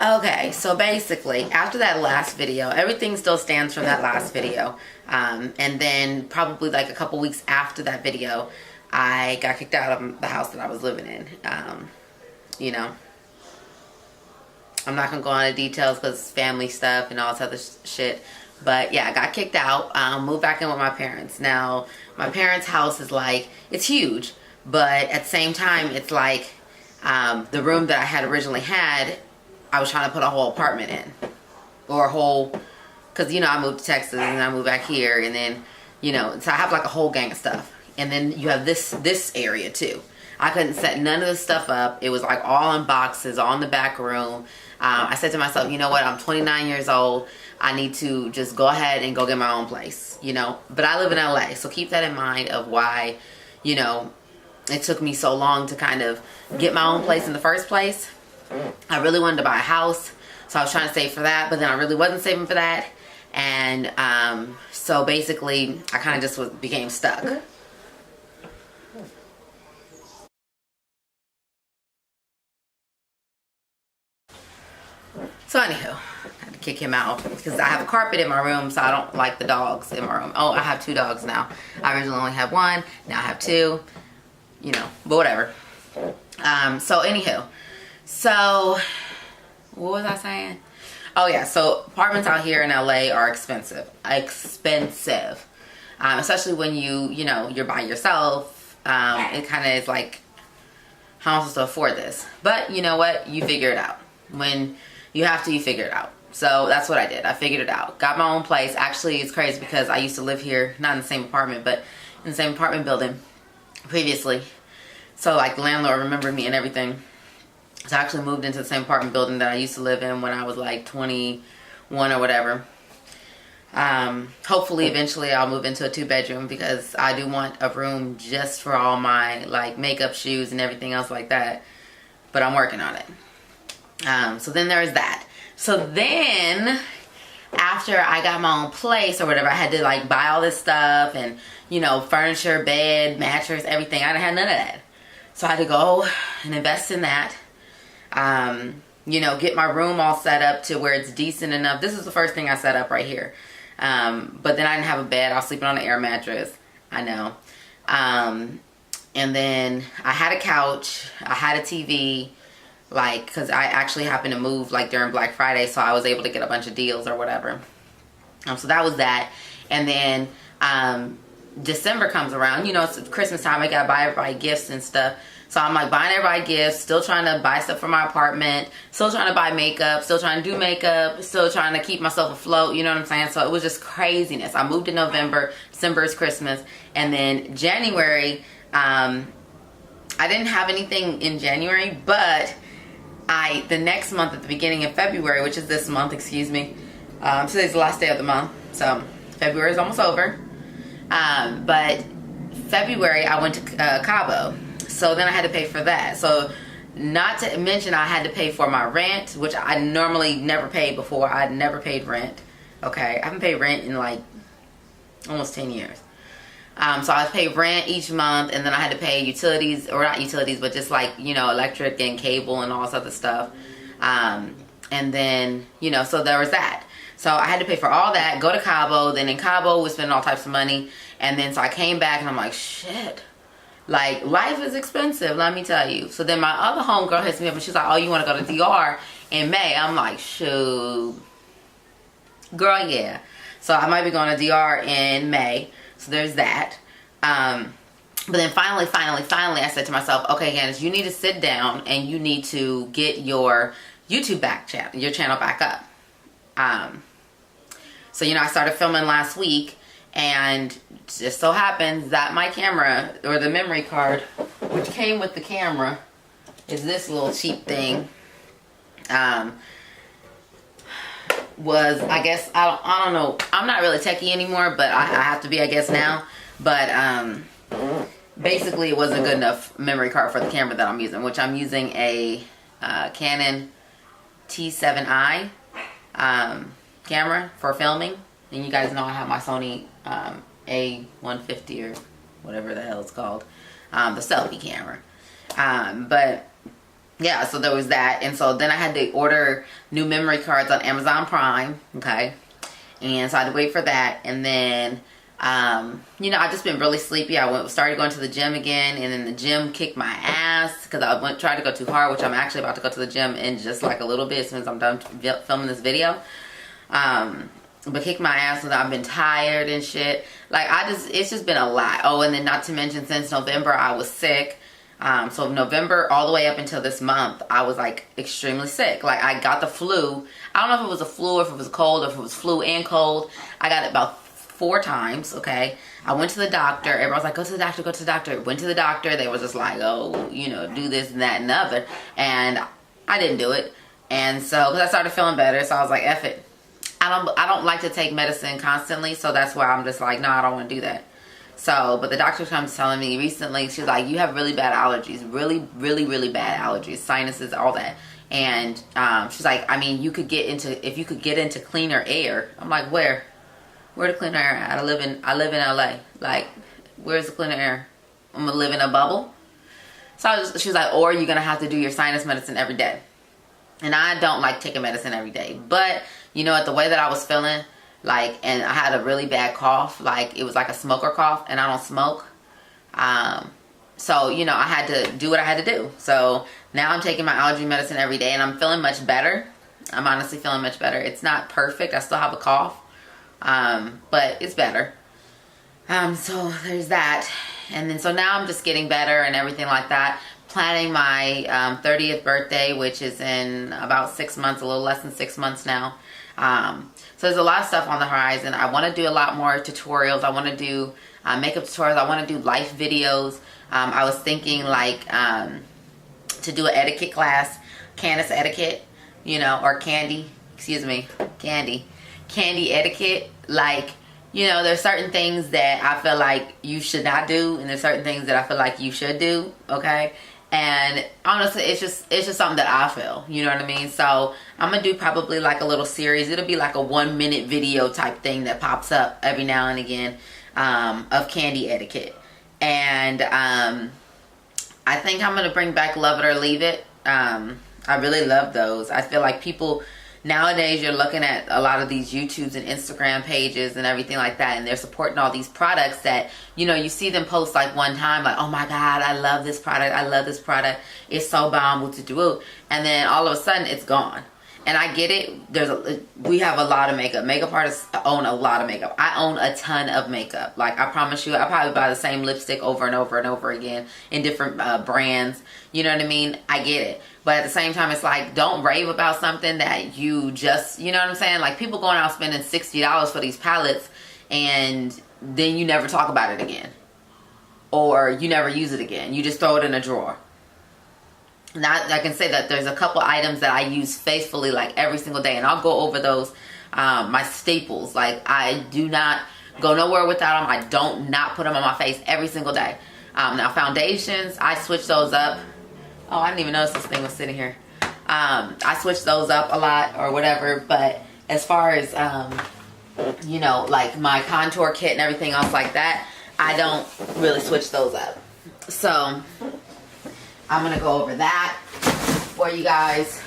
Okay, so basically, after that last video, everything still stands from that last video. And then probably like a couple weeks after that video, I got kicked out of the house that I was living in. You know, I'm not going to go into details because family stuff and all this other shit. But yeah, I got kicked out, moved back in with my parents. Now, my parents' house is like, it's huge. But at the same time, it's like the room that I had originally had, I was trying to put a whole apartment in, or a whole, because, you know, I moved to Texas and I moved back here, and then, you know, so I have like a whole gang of stuff. And then you have this area too. I couldn't set none of this stuff up. It was like all in boxes, all in the back room. I said to myself, you know what, I'm 29 years old. I need to just go ahead and go get my own place, you know. But I live in LA, so keep that in mind of why, you know, it took me so long to kind of get my own place in the first place. I really wanted to buy a house, so I was trying to save for that, but then I really wasn't saving for that. And so basically, I kind of just became stuck. So anywho, I had to kick him out because I have a carpet in my room, so I don't like the dogs in my room. Oh, I have 2 dogs now. I originally only had 1, now I have 2, you know, but whatever. So anywho, so what was I saying? Oh yeah, so apartments out here in LA are expensive. Especially when you know, you're by yourself. It kind of is like, how am I supposed to afford this? But you know what? You figure it out. When you have to, you figure it out. So that's what I did. I figured it out. Got my own place. Actually, it's crazy because I used to live here, not in the same apartment, but in the same apartment building previously. So like the landlord remembered me and everything. So I actually moved into the same apartment building that I used to live in when I was like 21 or whatever. Hopefully eventually I'll move into a 2-bedroom because I do want a room just for all my like makeup, shoes, and everything else like that. But I'm working on it. So then there's that. So then after I got my own place or whatever, I had to like buy all this stuff and, you know, furniture, bed, mattress, everything. I didn't have none of that. So I had to go and invest in that. You know, get my room all set up to where it's decent enough. This is the first thing I set up right here. But then I didn't have a bed. I was sleeping on an air mattress. I know. And then I had a couch. I had a TV. Like, because I actually happened to move like during Black Friday, so I was able to get a bunch of deals or whatever. So that was that. And then December comes around. You know, it's Christmas time. I got to buy everybody gifts and stuff. So I'm like buying everybody gifts, still trying to buy stuff for my apartment, still trying to buy makeup, still trying to do makeup, still trying to keep myself afloat, you know what I'm saying? So it was just craziness. I moved in November, December is Christmas, and then January, I didn't have anything in January, but the next month at the beginning of February, which is this month, excuse me, today's the last day of the month, so February is almost over, but February I went to Cabo. So then I had to pay for that. So not to mention I had to pay for my rent, which I normally never paid before. I'd never paid rent. Okay, I haven't paid rent in like almost 10 years. So I paid rent each month, and then I had to pay utilities, or not utilities, but just like, you know, electric and cable and all this other stuff. And then, you know, so there was that. So I had to pay for all that, go to Cabo. Then in Cabo, we spent all types of money. And then so I came back and I'm like, shit. Like, life is expensive, let me tell you. So then my other homegirl hits me up and she's like, oh, you want to go to DR in May? I'm like, shoot. Girl, yeah. So I might be going to DR in May. So there's that. But then finally, I said to myself, okay, Candace, you need to sit down and you need to get your YouTube your channel back up. So, you know, I started filming last week. And just so happens that my camera, or the memory card, which came with the camera, is this little cheap thing. Was, I guess, I don't know, I'm not really techie anymore, but I have to be, I guess, now. But basically it wasn't a good enough memory card for the camera that I'm using, which I'm using a Canon T7i camera for filming. And you guys know I have my Sony A150 or whatever the hell it's called, the selfie camera. But yeah, so there was that. And so then I had to order new memory cards on Amazon Prime. Okay. And so I had to wait for that. And then, you know, I've just been really sleepy. I started going to the gym again, and then the gym kicked my ass because I tried to go too hard, which I'm actually about to go to the gym in just like a little bit as soon as I'm done filming this video. But kicked my ass because I've been tired and shit. Like, it's just been a lot. Oh, and then not to mention, since November, I was sick. So November all the way up until this month, I was like extremely sick. Like, I got the flu. I don't know if it was a flu or if it was a cold or if it was flu and cold. I got it about 4 times, okay? I went to the doctor. Everyone was like, go to the doctor, go to the doctor. Went to the doctor. They were just like, oh, you know, do this and that and the other. And I didn't do it. And so, because I started feeling better, so I was like, F it. I don't like to take medicine constantly, so that's why I'm just like, no, I don't want to do that. So, but the doctor comes telling me recently, she's like, you have really bad allergies, really, really, really bad allergies, sinuses, all that. And she's like, I mean, if you could get into cleaner air. I'm like, where the cleaner air at? I live in LA. Like, where's the cleaner air? I'm gonna live in a bubble. So she's like, or you're gonna have to do your sinus medicine every day. And I don't like taking medicine every day, but you know what, the way that I was feeling, like, and I had a really bad cough, like it was like a smoker cough, and I don't smoke. So, you know, I had to do what I had to do. So now I'm taking my allergy medicine every day, and I'm feeling much better. I'm honestly feeling much better. It's not perfect. I still have a cough, but it's better. So there's that. And then, so now I'm just getting better and everything like that. Planning my 30th birthday, which is in about 6 months, a little less than 6 months now. So there's a lot of stuff on the horizon. I want to do a lot more tutorials. I want to do makeup tutorials. I want to do life videos. I was thinking like to do an etiquette class, Candace etiquette, you know, or Kandi, excuse me, Kandi etiquette. Like, you know, there's certain things that I feel like you should not do, and there's certain things that I feel like you should do, okay? And honestly, it's just something that I feel, you know what I mean? So I'm gonna do probably like a little series. It'll be like a 1-minute video type thing that pops up every now and again of Kandi etiquette. And I think I'm gonna bring back Love It or Leave It. I really love those. I feel like people nowadays, you're looking at a lot of these YouTubes and Instagram pages and everything like that, and they're supporting all these products that, you know, you see them post like one time, like, oh my God, I love this product, I love this product, it's so bomb, and then all of a sudden it's gone. And I get it. We have a lot of makeup. Makeup artists own a lot of makeup. I own a ton of makeup. Like, I promise you, I probably buy the same lipstick over and over and over again in different brands. You know what I mean? I get it. But at the same time, it's like, don't rave about something that you just, you know what I'm saying? Like, people going out spending $60 for these palettes, and then you never talk about it again. Or you never use it again. You just throw it in a drawer. Now, I can say that there's a couple items that I use faithfully, like every single day, and I'll go over those, my staples. Like, I do not go nowhere without them. I don't not put them on my face every single day. Now, foundations, I switch those up. Oh, I didn't even notice this thing was sitting here. I switch those up a lot or whatever, but as far as, you know, like my contour kit and everything else like that, I don't really switch those up. So I'm gonna go over that for you guys,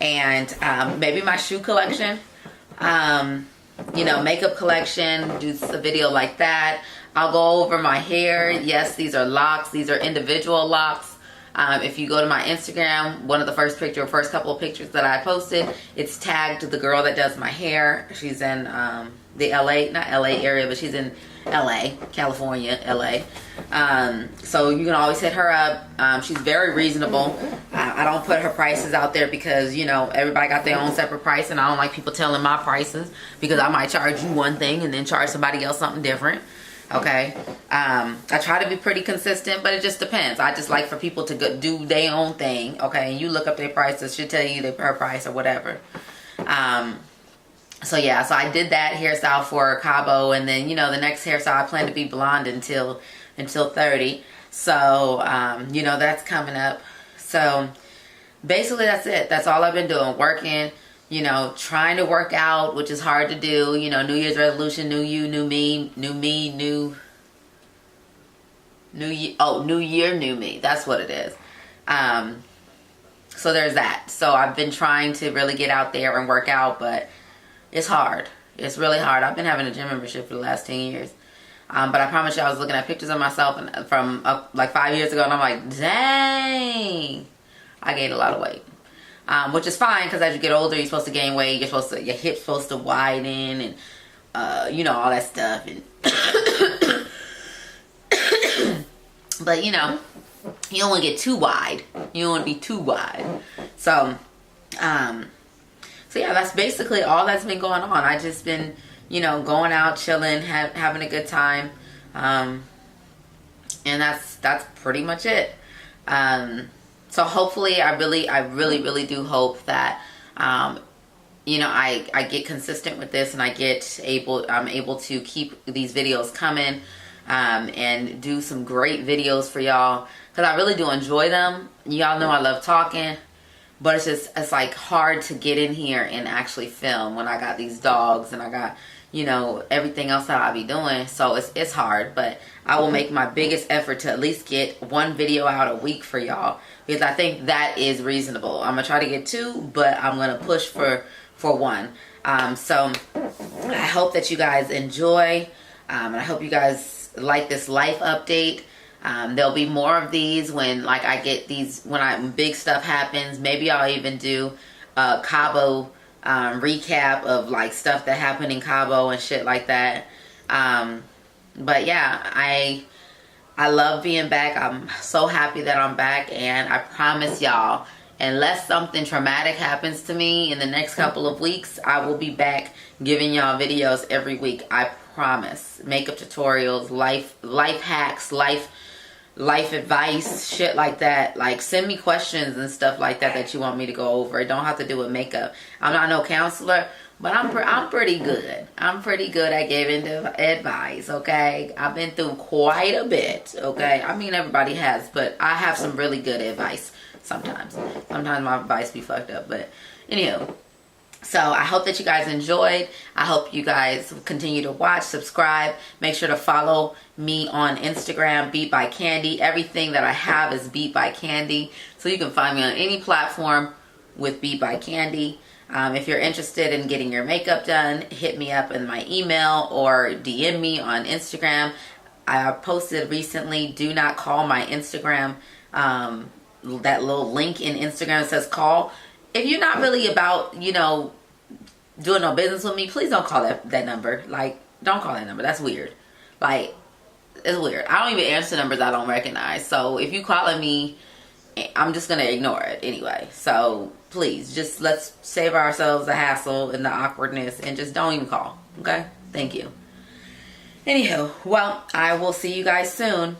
and maybe my shoe collection, you know, makeup collection, do a video like that. I'll go over my hair. Yes, these are locks. These are individual locks. If you go to my Instagram, one of the first couple of pictures that I posted, it's tagged to the girl that does my hair. She's in the not LA area, but she's in LA, California, LA. So you can always hit her up. She's very reasonable. I don't put her prices out there because, you know, everybody got their own separate price, and I don't like people telling my prices because I might charge you one thing and then charge somebody else something different. Okay. I try to be pretty consistent, but it just depends. I just like for people to go do their own thing. Okay. And you look up their prices, should tell you their price or whatever. So yeah, so I did that hairstyle for Cabo, and then, you know, the next hairstyle I plan to be blonde until 30. So, you know, that's coming up. So basically that's it. That's all I've been doing. Working, you know, trying to work out, which is hard to do. You know, New Year's resolution, new you, new me, new year, new me. That's what it is. So there's that. So I've been trying to really get out there and work out, but it's hard. It's really hard. I've been having a gym membership for the last 10 years. But I promise you, I was looking at pictures of myself from like 5 years ago, and I'm like, dang, I gained a lot of weight. Which is fine, because as you get older, you're supposed to gain weight. Your hips supposed to widen, and you know, all that stuff. And but you know, you don't want to get too wide. You don't want to be too wide. So yeah, that's basically all that's been going on. I just been, you know, going out, chilling, having a good time, and that's pretty much it. So hopefully, I really do hope that, you know, I get consistent with this, and I'm able to keep these videos coming, and do some great videos for y'all, because I really do enjoy them. Y'all know I love talking, but it's like hard to get in here and actually film when I got these dogs and I got, you know, everything else that I be doing. So it's hard, but I will make my biggest effort to at least get one video out a week for y'all, because I think that is reasonable. I'm gonna try to get 2, but I'm gonna push for 1. So I hope that you guys enjoy, and I hope you guys like this life update. There'll be more of these when, like, I get these, when big stuff happens. Maybe I'll even do a Cabo recap of like stuff that happened in Cabo and shit like that. But yeah, I love being back. I'm so happy that I'm back, and I promise y'all, unless something traumatic happens to me in the next couple of weeks, I will be back giving y'all videos every week. I promise. Makeup tutorials, life hacks, life advice, shit like that. Like, send me questions and stuff like that you want me to go over. It don't have to do with makeup. I'm not no counselor, but I'm pretty good. I'm pretty good at giving advice, okay? I've been through quite a bit, okay? I mean, everybody has, but I have some really good advice sometimes. Sometimes my advice be fucked up, but anywho. So I hope that you guys enjoyed. I hope you guys continue to watch, subscribe. Make sure to follow me on Instagram, Beat by Kandi. Everything that I have is Beat by Kandi. So you can find me on any platform with Beat by Kandi. If you're interested in getting your makeup done, hit me up in my email or DM me on Instagram. I posted recently, do not call my Instagram. That little link in Instagram says call. If you're not really about, you know, doing no business with me, please don't call that number. Like, don't call that number. That's weird. Like, it's weird. I don't even answer numbers I don't recognize. So if you calling me, I'm just going to ignore it anyway. So please, just let's save ourselves the hassle and the awkwardness, and just don't even call. Okay? Thank you. Anywho, well, I will see you guys soon.